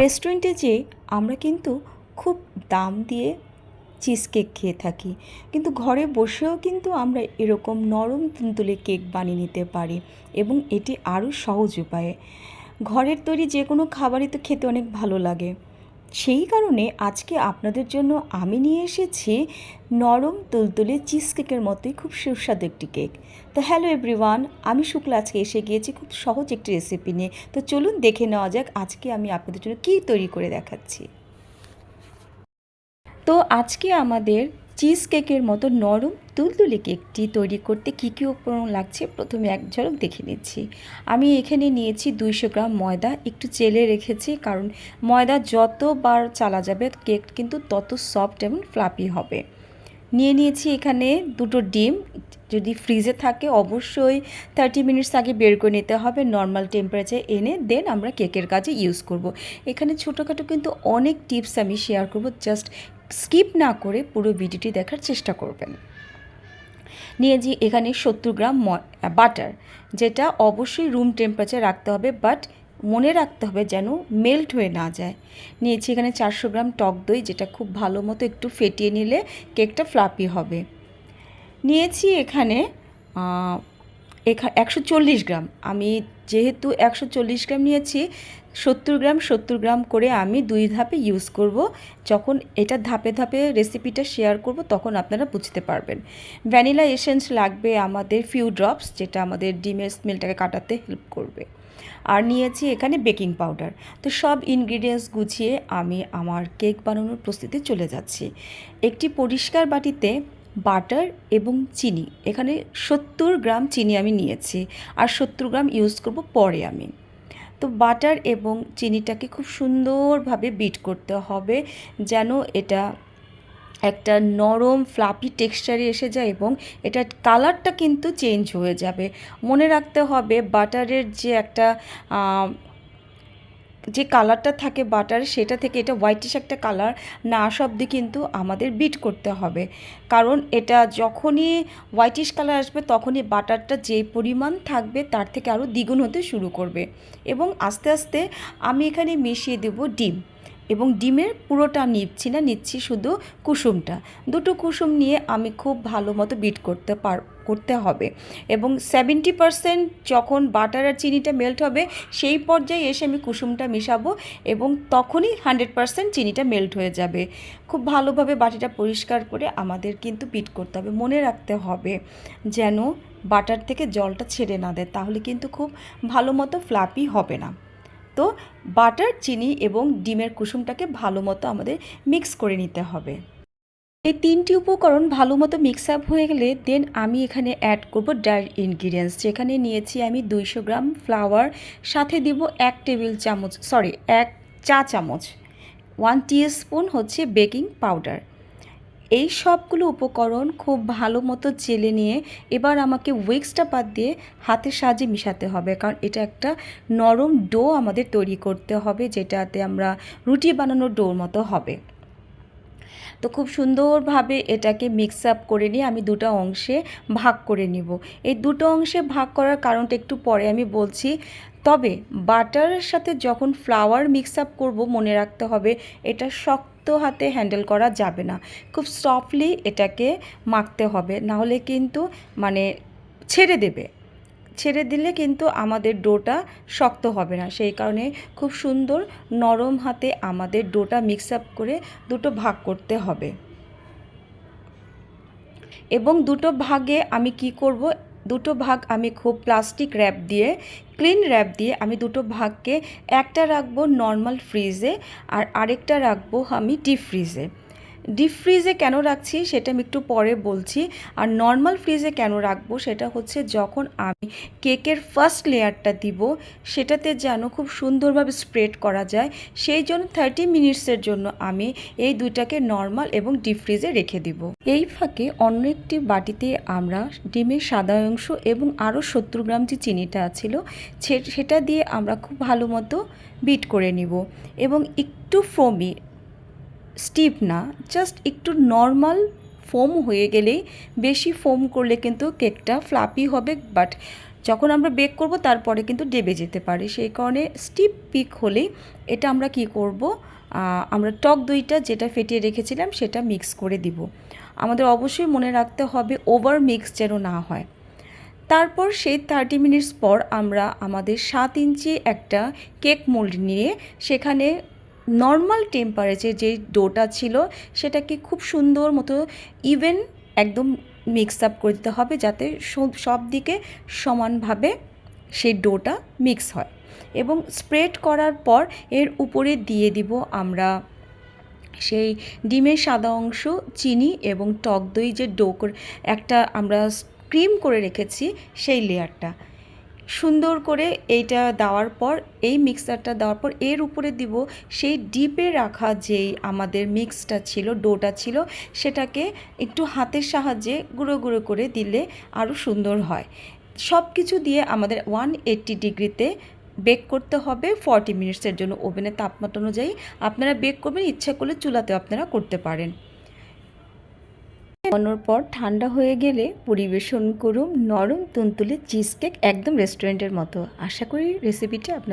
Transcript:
রেস্টুরেন্টে যেয়ে আমরা কিন্তু খুব দাম দিয়ে চিজ কেক খেয়ে থাকি, কিন্তু ঘরে বসেও কিন্তু আমরা এরকম নরম তুলতুলে কেক বানিয়ে নিতে পারি এবং এটি আরও সহজ উপায়ে। ঘরের তৈরি যে কোনো খাবারই তো খেতে অনেক ভালো লাগে। সেই কারণে আজকে আপনাদের জন্য আমি নিয়ে এসেছি নরম তুলতুলে চিজ কেকের মতোই খুব সুস্বাদু একটি কেক। তো হ্যালো এভরিওয়ান, আমি শুক্লা আজকে এসে গিয়েছি খুব সহজ একটি রেসিপি নিয়ে। তো চলুন দেখে নেওয়া যাক আজকে আমি আপনাদের জন্য কী তৈরি করে দেখাচ্ছি। তো আজকে আমাদের চিজ কেকের মতো নরম তুলতুলে কেকটি তৈরি করতে কী কী উপকরণ লাগছে প্রথমে এক ঝলক দেখে নিচ্ছি। আমি এখানে নিয়েছি 200 গ্রাম ময়দা, একটু চেলে রেখেছি কারণ ময়দা যতবার চালা যাবে কেক কিন্তু তত সফট এবং ফ্লাফি হবে। নিয়েছি এখানে 2টো ডিম, যদি ফ্রিজে থাকে অবশ্যই 30 মিনিটস আগে বের করে নিতে হবে, নর্মাল টেম্পারেচারে এনে দেন আমরা কেকের কাজে ইউজ করব। এখানে ছোটোখাটো কিন্তু অনেক টিপস আমি শেয়ার করব, জাস্ট স্কিপ না করে পুরো ভিডিওটি দেখার চেষ্টা করবেন। নিয়েছি এখানে 70 গ্রাম বাটার, যেটা অবশ্যই রুম টেম্পারেচারে রাখতে হবে, বাট মনে রাখতে হবে যেন মেল্ট হয়ে না যায়। নিয়েছি এখানে 400 গ্রাম টক দই, যেটা খুব ভালো মতো একটু ফেটিয়ে নিলে কেকটা ফ্লাফি হবে। নিয়েছি এখানে 140 গ্রাম, আমি যেহেতু 140 গ্রাম নিয়েছি 70 গ্রাম করে আমি 2 ধাপে ইউজ করব। যখন এটা ধাপে ধাপে রেসিপিটা শেয়ার করব তখন আপনারা বুঝতে পারবেন। ভ্যানিলা এসেন্স লাগবে আমাদের ফিউ ড্রপস, যেটা আমাদের ডিমের স্মেলটাকে কাটাতে হেল্প করবে। আর নিয়েছি এখানে বেকিং পাউডার। তো সব ইনগ্রিডিয়েন্টস গুছিয়ে আমি আমার কেক বানানোর প্রস্তুতি চলে যাচ্ছি। একটি পরিষ্কার বাটিতে বাটার এবং চিনি, এখানে 70 গ্রাম চিনি আমি নিয়েছি, আর 70 গ্রাম ইউজ করব পরে আমি। তো বাটার এবং চিনিটাকে খুব সুন্দরভাবে বিট করতে হবে যেন এটা একটা নরম ফ্লাফি টেক্সচারে এসে যায় এবং এটার কালারটা কিন্তু চেঞ্জ হয়ে যাবে। মনে রাখতে হবে বাটারের যে একটা যে কালারটা থাকে বাটার, সেটা থেকে এটা হোয়াইটিশ একটা কালার না আসা অবধি কিন্তু আমাদের বিট করতে হবে, কারণ এটা যখনই হোয়াইটিশ কালার আসবে তখনই বাটারটা যে পরিমাণ থাকবে তার থেকে আরও দ্বিগুণ হতে শুরু করবে। এবং আস্তে আস্তে আমি এখানে মিশিয়ে দেব ডিম, এবং ডিমের পুরোটা নিচ্ছি শুধু কুসুমটা। 2টো কুসুম নিয়ে আমি খুব ভালো মতো বিট করতে হবে, এবং 70% যখন বাটার আর চিনিটা মেল্ট হবে সেই পর্যায়ে এসে আমি কুসুমটা মিশাবো, এবং তখনই 100% চিনিটা মেল্ট হয়ে যাবে। খুব ভালোভাবে বাটিটা পরিষ্কার করে আমাদের কিন্তু বিট করতে হবে। মনে রাখতে হবে যেন বাটার থেকে জলটা ছেড়ে না দেয়, তাহলে কিন্তু খুব ভালো মতো ফ্লাফি হবে না। তো বাটার, চিনি এবং ডিমের কুসুমটাকে ভালো মতো আমাদের মিক্স করে নিতে হবে। এই 3টি উপকরণ ভালো মতো মিক্স আপ হয়ে গেলে দেন আমি এখানে অ্যাড করব ড্রাই ইনগ্রিডিয়েন্টস, যেখানে নিয়েছি আমি 200 গ্রাম ফ্লাওয়ার, সাথে দিব 1 চা চামচ 1 টিস্পুন হচ্ছে বেকিং পাউডার। এই সবগুলো উপকরণ খুব ভালো মতো চেলে নিয়ে এবার আমাকে উইক্সটা বাদ দিয়ে হাতের সাহায্যে মিশাতে হবে, কারণ এটা একটা নরম ডো আমাদের তৈরি করতে হবে, যেটাতে আমরা রুটি বানানোর ডোর মতো হবে। তো খুব সুন্দরভাবে এটাকে মিক্স আপ করে নিয়ে আমি 2টা অংশে ভাগ করে নিব। এই 2টো অংশে ভাগ করার কারণটা একটু পরে আমি বলছি। তবে বাটারের সাথে যখন ফ্লাওয়ার মিক্স আপ করবো মনে রাখতে হবে এটা শক্ত হাতে হ্যান্ডেল করা যাবে না, খুব সফটলি এটাকে মাখতে হবে, নাহলে কিন্তু মানে ছেড়ে দিলে কিন্তু আমাদের ডোটা শক্ত হবে না। সেই কারণে খুব সুন্দর নরম হাতে আমাদের ডোটা মিক্স আপ করে 2টো ভাগ করতে হবে। এবং 2টো ভাগে আমি কি করব, 2টো ভাগ আমি খুব প্লাস্টিক র্যাপ দিয়ে, ক্লিন র্যাপ দিয়ে আমি 2টো ভাগকে, একটা রাখবো নর্মাল ফ্রিজে আর আরেকটা রাখবো আমি ডিপ ফ্রিজে। ডিপ ফ্রিজে কেন রাখছি সেটা আমি একটু পরে বলছি। আর নর্মাল ফ্রিজে কেন রাখবো সেটা হচ্ছে যখন আমি কেকের ফার্স্ট লেয়ারটা দিব সেটাতে যেন খুব সুন্দরভাবে স্প্রেড করা যায়, সেই জন্য 30 মিনিটসের জন্য আমি এই দুইটাকে নর্মাল এবং ডিপ ফ্রিজে রেখে দিব। এই ফাঁকে অন্য একটি বাটিতে আমরা ডিমের সাদা অংশ এবং আরও 70 গ্রাম যে চিনিটা ছিল সেটা দিয়ে আমরা খুব ভালো মতো বিট করে নিব, এবং একটু ফোমি, স্টিফ না, জাস্ট একটু নর্মাল ফোম হয়ে গেলেই, বেশি ফোম করলে কিন্তু কেকটা ফ্লাফি হবে বাট যখন আমরা বেক করব তারপরে কিন্তু ডেবে যেতে পারে, সেই কারণে স্টিপ পিক হলেই এটা আমরা কি করব, আমরা টক দইটা যেটা ফেটিয়ে রেখেছিলাম সেটা মিক্স করে দিব। আমাদের অবশ্যই মনে রাখতে হবে ওভার মিক্স যেন না হয়। তারপর সেই 30 মিনিটস পর আমরা আমাদের 7 ইঞ্চি একটা কেক মোল্ড নিয়ে সেখানে নর্মাল টেম্পারেচার যে ডোটা ছিল সেটাকে খুব সুন্দর মতো ইভেন একদম মিক্স আপ করে দিতে হবে, যাতে সব দিকে সমানভাবে সেই ডোটা মিক্স হয়। এবং স্প্রেড করার পর এর উপরে দিয়ে দিব আমরা সেই ডিমের সাদা অংশ, চিনি এবং টক দই যে একটা আমরা ক্রিম করে রেখেছি সেই লেয়ারটা সুন্দর করে এইটা দেওয়ার পর, এই মিক্সারটা দেওয়ার পর এর উপরে দিব সেই ডিপে রাখা যেই আমাদের মিক্সটা ছিল, ডোটা ছিল, সেটাকে একটু হাতের সাহায্যে গুঁড়ো গুঁড়ো করে দিলে আরও সুন্দর হয়। সব কিছু দিয়ে আমাদের 180 ডিগ্রিতে বেক করতে হবে 40 মিনিটসের জন্য। ওভেনের তাপমাত্রা অনুযায়ী আপনারা বেক করবেন, ইচ্ছা করলে চুলাতেও আপনারা করতে পারেন। বানানোর পর ঠান্ডা হয়ে গেলে পরিবেশন করুন নরম তুলতুলে চিজ কেক, একদম রেস্টুরেন্টের মতো। আশা করি রেসিপিটা আপনাদের